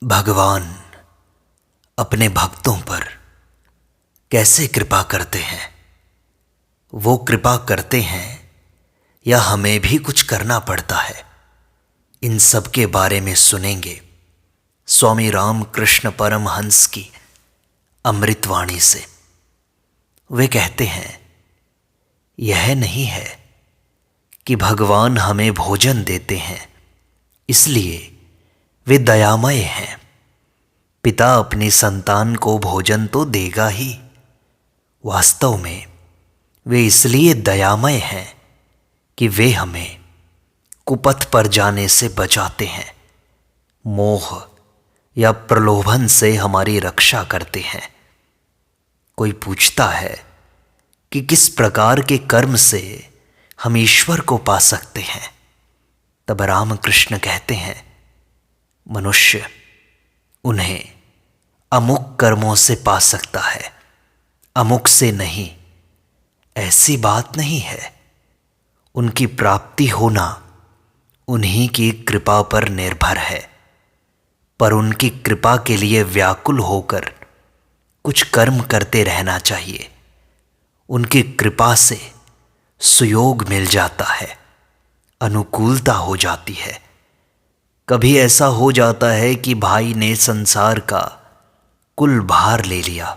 भगवान अपने भक्तों पर कैसे कृपा करते हैं। वो कृपा करते हैं या हमें भी कुछ करना पड़ता है, इन सब के बारे में सुनेंगे स्वामी रामकृष्ण परमहंस की अमृतवाणी से। वे कहते हैं, यह नहीं है कि भगवान हमें भोजन देते हैं इसलिए वे दयामय हैं। पिता अपनी संतान को भोजन तो देगा ही, वास्तव में वे इसलिए दयामय हैं कि वे हमें कुपथ पर जाने से बचाते हैं, मोह या प्रलोभन से हमारी रक्षा करते हैं। कोई पूछता है कि किस प्रकार के कर्म से हम ईश्वर को पा सकते हैं, तब रामकृष्ण कहते हैं, मनुष्य उन्हें अमुक कर्मों से पा सकता है, अमुक से नहीं। ऐसी बात नहीं है। उनकी प्राप्ति होना उन्हीं की कृपा पर निर्भर है, पर उनकी कृपा के लिए व्याकुल होकर कुछ कर्म करते रहना चाहिए। उनकी कृपा से सुयोग मिल जाता है, अनुकूलता हो जाती है। कभी ऐसा हो जाता है कि भाई ने संसार का कुल भार ले लिया,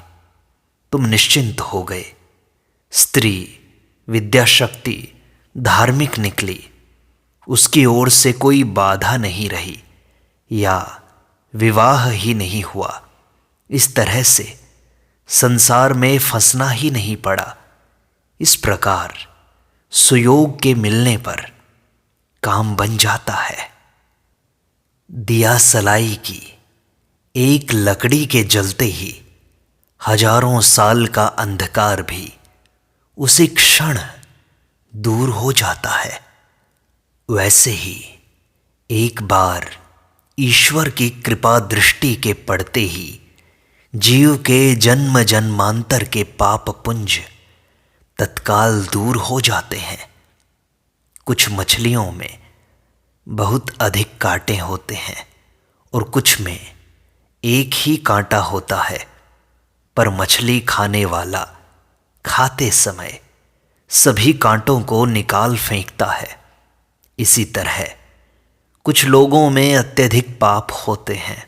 तुम निश्चिंत हो गए। स्त्री विद्या शक्ति धार्मिक निकली, उसकी ओर से कोई बाधा नहीं रही या विवाह ही नहीं हुआ। इस तरह से संसार में फंसना ही नहीं पड़ा। इस प्रकार सुयोग के मिलने पर काम बन जाता है। दिया सलाई की एक लकड़ी के जलते ही हजारों साल का अंधकार भी उसी क्षण दूर हो जाता है। वैसे ही एक बार ईश्वर की कृपा दृष्टि के पड़ते ही जीव के जन्म जन्मांतर के पाप पुंज तत्काल दूर हो जाते हैं। कुछ मछलियों में बहुत अधिक कांटे होते हैं और कुछ में एक ही कांटा होता है, पर मछली खाने वाला खाते समय सभी कांटों को निकाल फेंकता है। इसी तरह कुछ लोगों में अत्यधिक पाप होते हैं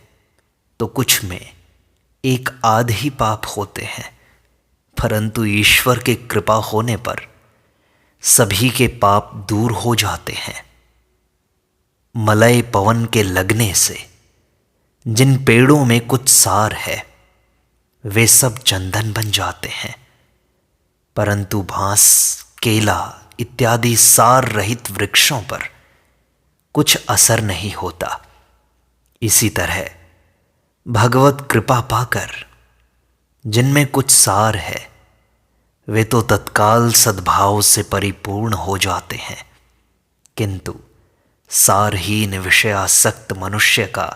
तो कुछ में एक आध ही पाप होते हैं, परंतु ईश्वर की कृपा होने पर सभी के पाप दूर हो जाते हैं। मलय पवन के लगने से जिन पेड़ों में कुछ सार है वे सब चंदन बन जाते हैं, परंतु बांस, केला इत्यादि सार रहित वृक्षों पर कुछ असर नहीं होता। इसी तरह भगवत कृपा पाकर जिनमें कुछ सार है वे तो तत्काल सद्भाव से परिपूर्ण हो जाते हैं, किंतु सारहीन विषयासक्त मनुष्य का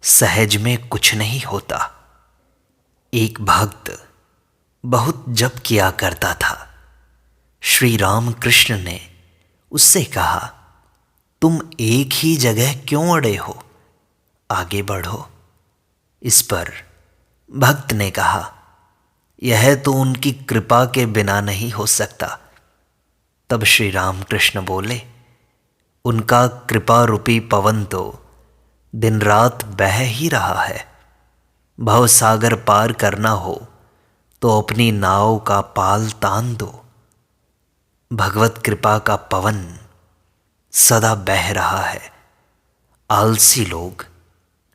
सहज में कुछ नहीं होता। एक भक्त बहुत जप किया करता था। श्री रामकृष्ण ने उससे कहा, तुम एक ही जगह क्यों अड़े हो, आगे बढ़ो। इस पर भक्त ने कहा, यह तो उनकी कृपा के बिना नहीं हो सकता। तब श्री रामकृष्ण बोले, उनका कृपा रूपी पवन तो दिन रात बह ही रहा है। भव सागर पार करना हो तो अपनी नाव का पाल तान दो। भगवत कृपा का पवन सदा बह रहा है, आलसी लोग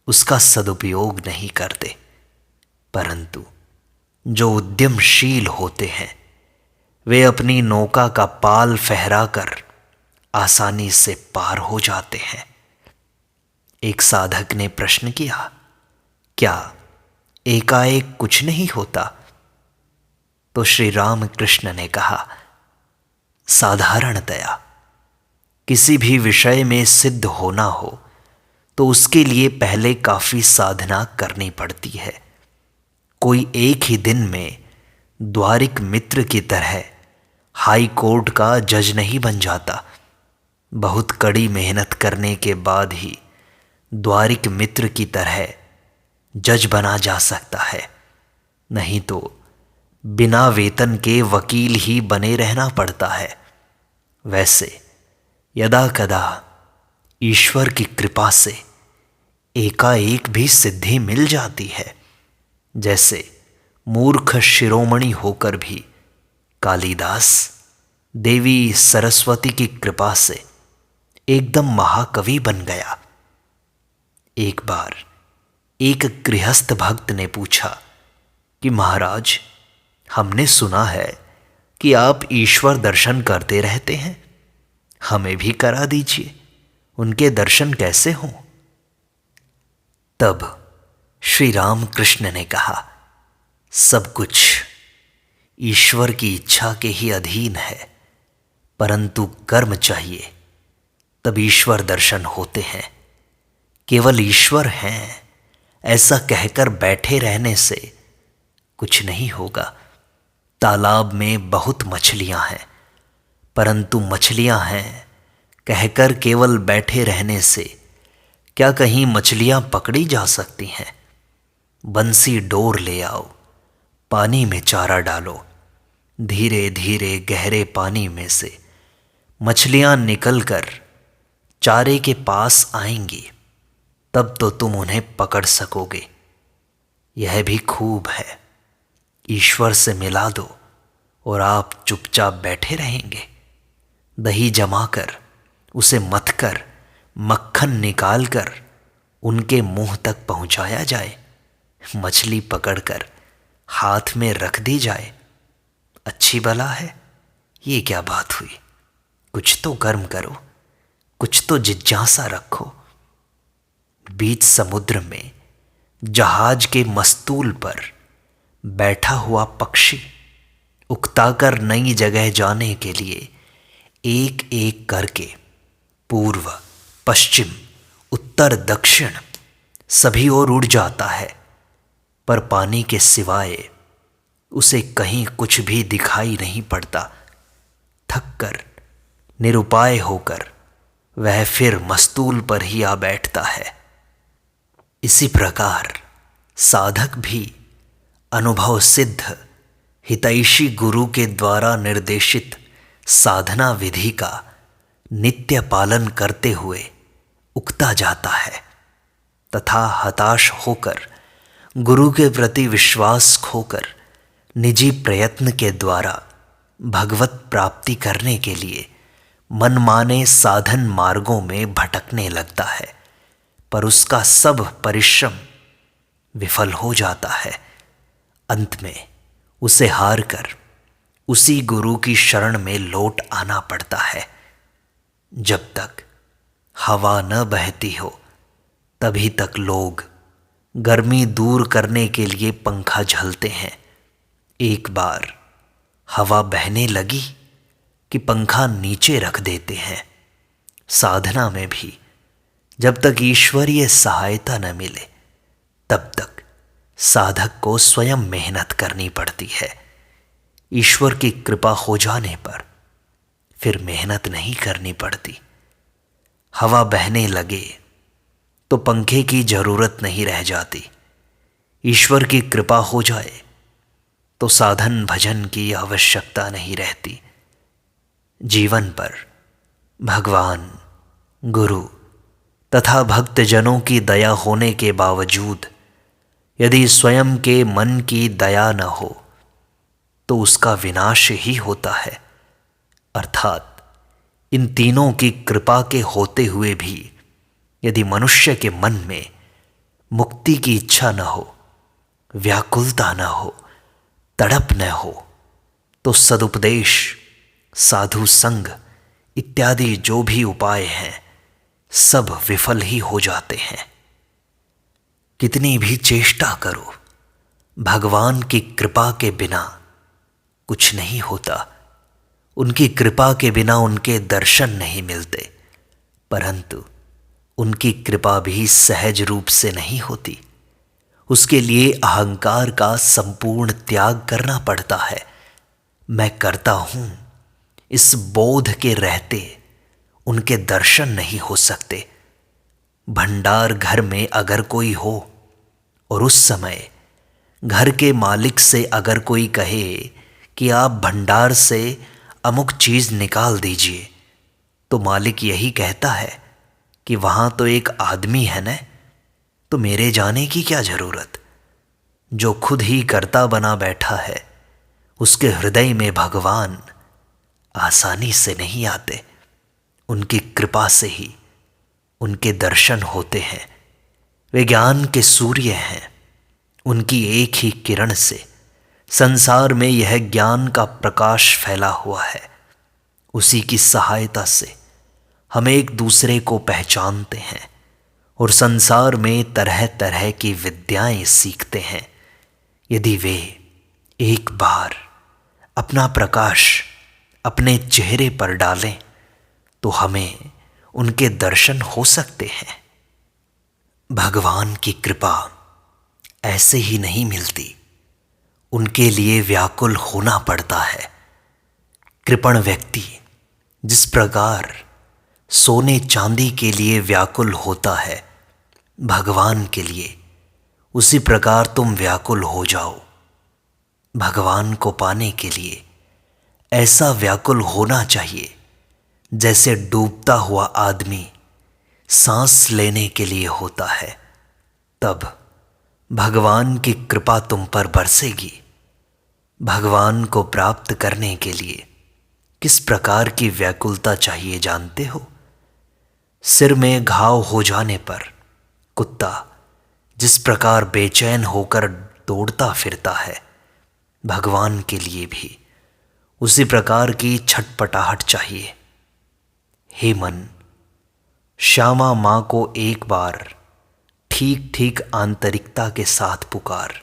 उसका सदुपयोग नहीं करते, परंतु जो उद्यमशील होते हैं वे अपनी नौका का पाल फहराकर आसानी से पार हो जाते हैं। एक साधक ने प्रश्न किया, क्या एकाएक कुछ नहीं होता? तो श्री रामकृष्ण ने कहा, साधारणतया किसी भी विषय में सिद्ध होना हो तो उसके लिए पहले काफी साधना करनी पड़ती है। कोई एक ही दिन में द्वारिक मित्र की तरह हाई कोर्ट का जज नहीं बन जाता। बहुत कड़ी मेहनत करने के बाद ही द्वारिक मित्र की तरह जज बना जा सकता है, नहीं तो बिना वेतन के वकील ही बने रहना पड़ता है। वैसे यदा कदा ईश्वर की कृपा से एकाएक भी सिद्धि मिल जाती है, जैसे मूर्ख शिरोमणि होकर भी कालिदास देवी सरस्वती की कृपा से एकदम महाकवि बन गया। एक बार एक गृहस्थ भक्त ने पूछा कि महाराज, हमने सुना है कि आप ईश्वर दर्शन करते रहते हैं, हमें भी करा दीजिए, उनके दर्शन कैसे हों? तब श्री राम कृष्ण ने कहा, सब कुछ ईश्वर की इच्छा के ही अधीन है, परंतु कर्म चाहिए तब ईश्वर दर्शन होते हैं। केवल ईश्वर हैं ऐसा कहकर बैठे रहने से कुछ नहीं होगा। तालाब में बहुत मछलियां हैं, परंतु मछलियां हैं कहकर केवल बैठे रहने से क्या कहीं मछलियां पकड़ी जा सकती हैं? बंसी डोर ले आओ, पानी में चारा डालो, धीरे धीरे गहरे पानी में से मछलियां निकलकर चारे के पास आएंगी, तब तो तुम उन्हें पकड़ सकोगे। यह भी खूब है, ईश्वर से मिला दो और आप चुपचाप बैठे रहेंगे। दही जमाकर उसे मथकर मक्खन निकालकर उनके मुंह तक पहुंचाया जाए, मछली पकड़कर हाथ में रख दी जाए। अच्छी भला है, ये क्या बात हुई? कुछ तो कर्म करो, कुछ तो जिज्ञासा रखो। बीच समुद्र में जहाज के मस्तूल पर बैठा हुआ पक्षी उकताकर नई जगह जाने के लिए एक एक करके पूर्व, पश्चिम, उत्तर, दक्षिण सभी ओर उड़ जाता है, पर पानी के सिवाय उसे कहीं कुछ भी दिखाई नहीं पड़ता। थककर, निरुपाय होकर वह फिर मस्तूल पर ही आ बैठता है। इसी प्रकार साधक भी अनुभव सिद्ध हितैषी गुरु के द्वारा निर्देशित साधना विधि का नित्य पालन करते हुए उकता जाता है तथा हताश होकर, गुरु के प्रति विश्वास खोकर निजी प्रयत्न के द्वारा भगवत प्राप्ति करने के लिए मनमाने साधन मार्गों में भटकने लगता है, पर उसका सब परिश्रम विफल हो जाता है। अंत में उसे हार कर उसी गुरु की शरण में लौट आना पड़ता है। जब तक हवा न बहती हो तभी तक लोग गर्मी दूर करने के लिए पंखा झलते हैं। एक बार हवा बहने लगी कि पंखा नीचे रख देते हैं। साधना में भी जब तक ईश्वरीय सहायता न मिले तब तक साधक को स्वयं मेहनत करनी पड़ती है। ईश्वर की कृपा हो जाने पर फिर मेहनत नहीं करनी पड़ती। हवा बहने लगे तो पंखे की जरूरत नहीं रह जाती। ईश्वर की कृपा हो जाए तो साधन भजन की आवश्यकता नहीं रहती। जीवन पर भगवान, गुरु तथा भक्तजनों की दया होने के बावजूद यदि स्वयं के मन की दया न हो तो उसका विनाश ही होता है। अर्थात इन तीनों की कृपा के होते हुए भी यदि मनुष्य के मन में मुक्ति की इच्छा न हो, व्याकुलता न हो, तड़प न हो, तो सदुपदेश, साधु संग इत्यादि जो भी उपाय हैं सब विफल ही हो जाते हैं। कितनी भी चेष्टा करो, भगवान की कृपा के बिना कुछ नहीं होता। उनकी कृपा के बिना उनके दर्शन नहीं मिलते, परंतु उनकी कृपा भी सहज रूप से नहीं होती। उसके लिए अहंकार का संपूर्ण त्याग करना पड़ता है। मैं करता हूं इस बोध के रहते उनके दर्शन नहीं हो सकते। भंडार घर में अगर कोई हो और उस समय घर के मालिक से अगर कोई कहे कि आप भंडार से अमुक चीज़ निकाल दीजिए, तो मालिक यही कहता है कि वहाँ तो एक आदमी है न, तो मेरे जाने की क्या ज़रूरत। जो खुद ही कर्ता बना बैठा है, उसके हृदय में भगवान आसानी से नहीं आते। उनकी कृपा से ही उनके दर्शन होते हैं। वे ज्ञान के सूर्य हैं। उनकी एक ही किरण से संसार में यह ज्ञान का प्रकाश फैला हुआ है। उसी की सहायता से हम एक दूसरे को पहचानते हैं और संसार में तरह तरह की विद्याएं सीखते हैं। यदि वे एक बार अपना प्रकाश अपने चेहरे पर डालें तो हमें उनके दर्शन हो सकते हैं। भगवान की कृपा ऐसे ही नहीं मिलती, उनके लिए व्याकुल होना पड़ता है। कृपण व्यक्ति जिस प्रकार सोने चांदी के लिए व्याकुल होता है भगवान के लिए, उसी प्रकार तुम व्याकुल हो जाओ। भगवान को पाने के लिए ऐसा व्याकुल होना चाहिए जैसे डूबता हुआ आदमी सांस लेने के लिए होता है। तब भगवान की कृपा तुम पर बरसेगी। भगवान को प्राप्त करने के लिए किस प्रकार की व्याकुलता चाहिए जानते हो? सिर में घाव हो जाने पर कुत्ता जिस प्रकार बेचैन होकर दौड़ता फिरता है, भगवान के लिए भी उसी प्रकार की छटपटाहट चाहिए। हे मन, श्यामा माँ को एक बार ठीक ठीक आंतरिकता के साथ पुकार।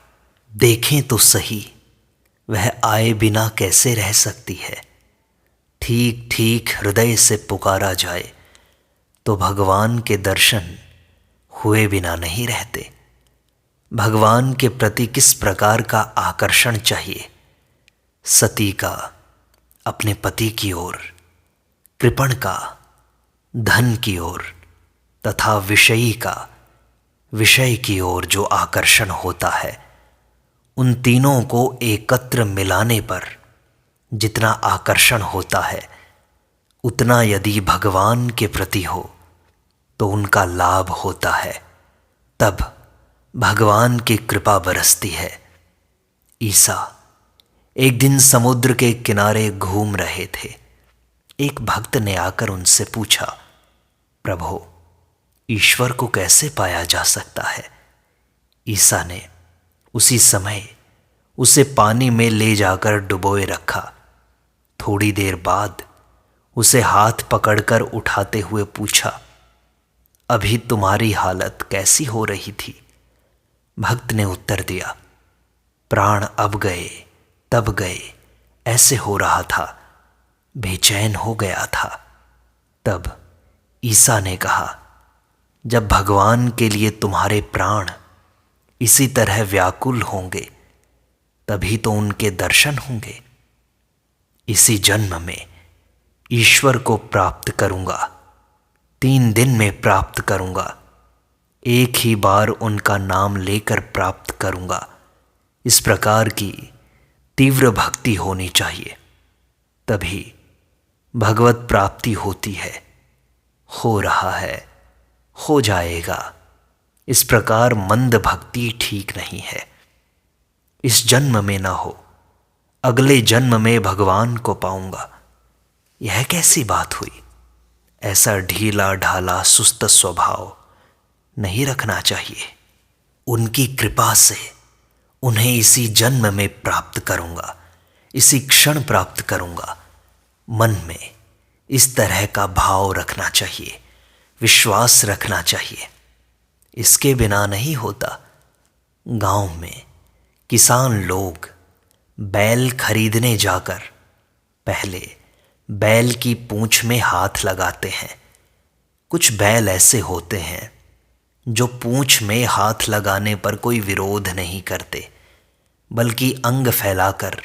देखें तो सही वह आए बिना कैसे रह सकती है। ठीक ठीक हृदय से पुकारा जाए तो भगवान के दर्शन हुए बिना नहीं रहते। भगवान के प्रति किस प्रकार का आकर्षण चाहिए? सती का अपने पति की ओर, कृपण का धन की ओर तथा विषयी का विषय की ओर जो आकर्षण होता है, उन तीनों को एकत्र मिलाने पर जितना आकर्षण होता है, उतना यदि भगवान के प्रति हो तो उनका लाभ होता है। तब भगवान की कृपा बरसती है। ईसा एक दिन समुद्र के किनारे घूम रहे थे। एक भक्त ने आकर उनसे पूछा, प्रभु, ईश्वर को कैसे पाया जा सकता है? ईसा ने उसी समय उसे पानी में ले जाकर डुबोए रखा। थोड़ी देर बाद उसे हाथ पकड़कर उठाते हुए पूछा, अभी तुम्हारी हालत कैसी हो रही थी? भक्त ने उत्तर दिया, प्राण अब गए तब गए ऐसे हो रहा था, बेचैन हो गया था। तब ईसा ने कहा, जब भगवान के लिए तुम्हारे प्राण इसी तरह व्याकुल होंगे तभी तो उनके दर्शन होंगे। इसी जन्म में ईश्वर को प्राप्त करूंगा, 3 दिन में प्राप्त करूंगा, एक ही बार उनका नाम लेकर प्राप्त करूंगा। इस प्रकार की तीव्र भक्ति होनी चाहिए, तभी भगवत प्राप्ति होती है। हो रहा है, हो जाएगा, इस प्रकार मंद भक्ति ठीक नहीं है। इस जन्म में ना हो, अगले जन्म में भगवान को पाऊंगा, यह कैसी बात हुई? ऐसा ढीला ढाला सुस्त स्वभाव नहीं रखना चाहिए। उनकी कृपा से उन्हें इसी जन्म में प्राप्त करूंगा, इसी क्षण प्राप्त करूंगा। मन में इस तरह का भाव रखना चाहिए, विश्वास रखना चाहिए। इसके बिना नहीं होता। गांव में किसान लोग बैल खरीदने जाकर पहले बैल की पूंछ में हाथ लगाते हैं। कुछ बैल ऐसे होते हैं जो पूंछ में हाथ लगाने पर कोई विरोध नहीं करते, बल्कि अंग फैलाकर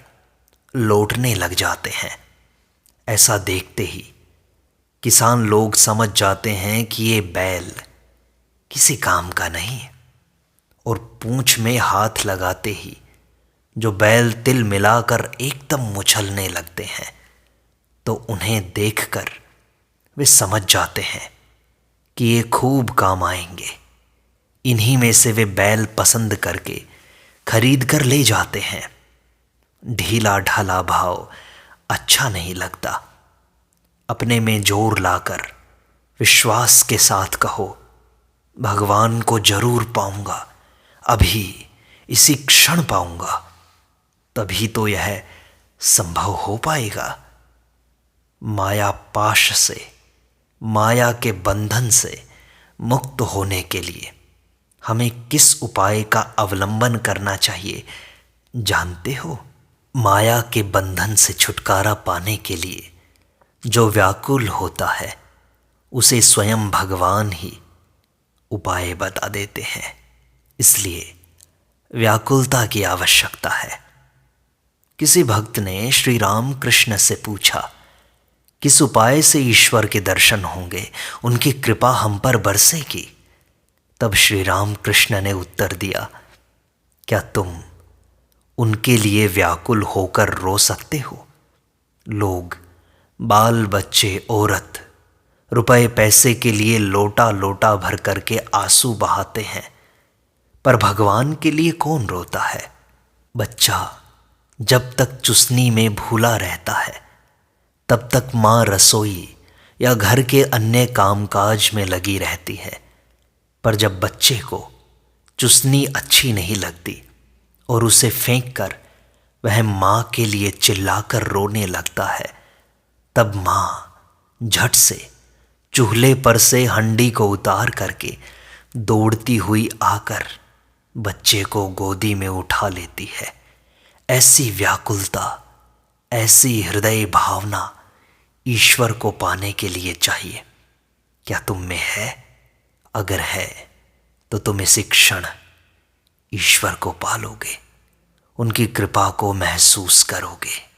लौटने लग जाते हैं। ऐसा देखते ही किसान लोग समझ जाते हैं कि ये बैल किसी काम का नहीं। और पूंछ में हाथ लगाते ही जो बैल तिल मिलाकर एकदम उछलने लगते हैं, तो उन्हें देखकर वे समझ जाते हैं कि ये खूब काम आएंगे। इन्हीं में से वे बैल पसंद करके खरीद कर ले जाते हैं। ढीला ढाला भाव अच्छा नहीं लगता। अपने में जोर लाकर विश्वास के साथ कहो, भगवान को जरूर पाऊंगा, अभी इसी क्षण पाऊंगा, तभी तो यह संभव हो पाएगा। माया पाश से, माया के बंधन से मुक्त होने के लिए हमें किस उपाय का अवलंबन करना चाहिए जानते हो? माया के बंधन से छुटकारा पाने के लिए जो व्याकुल होता है, उसे स्वयं भगवान ही उपाय बता देते हैं। इसलिए व्याकुलता की आवश्यकता है। किसी भक्त ने श्री राम कृष्ण से पूछा, किस उपाय से ईश्वर के दर्शन होंगे, उनकी कृपा हम पर बरसेगी? तब श्री राम कृष्ण ने उत्तर दिया, क्या तुम उनके लिए व्याकुल होकर रो सकते हो? लोग, बाल बच्चे, औरत रुपए पैसे के लिए लोटा लोटा भर करके आंसू बहाते हैं, पर भगवान के लिए कौन रोता है? बच्चा जब तक चुसनी में भूला रहता है, तब तक माँ रसोई या घर के अन्य कामकाज में लगी रहती है, पर जब बच्चे को चुसनी अच्छी नहीं लगती और उसे फेंक कर वह माँ के लिए चिल्लाकर रोने लगता है, तब माँ झट से चूल्हे पर से हंडी को उतार करके दौड़ती हुई आकर बच्चे को गोदी में उठा लेती है। ऐसी व्याकुलता, ऐसी हृदय भावना ईश्वर को पाने के लिए चाहिए। क्या तुम में है? अगर है तो तुम इसी क्षण ईश्वर को पालोगे, उनकी कृपा को महसूस करोगे।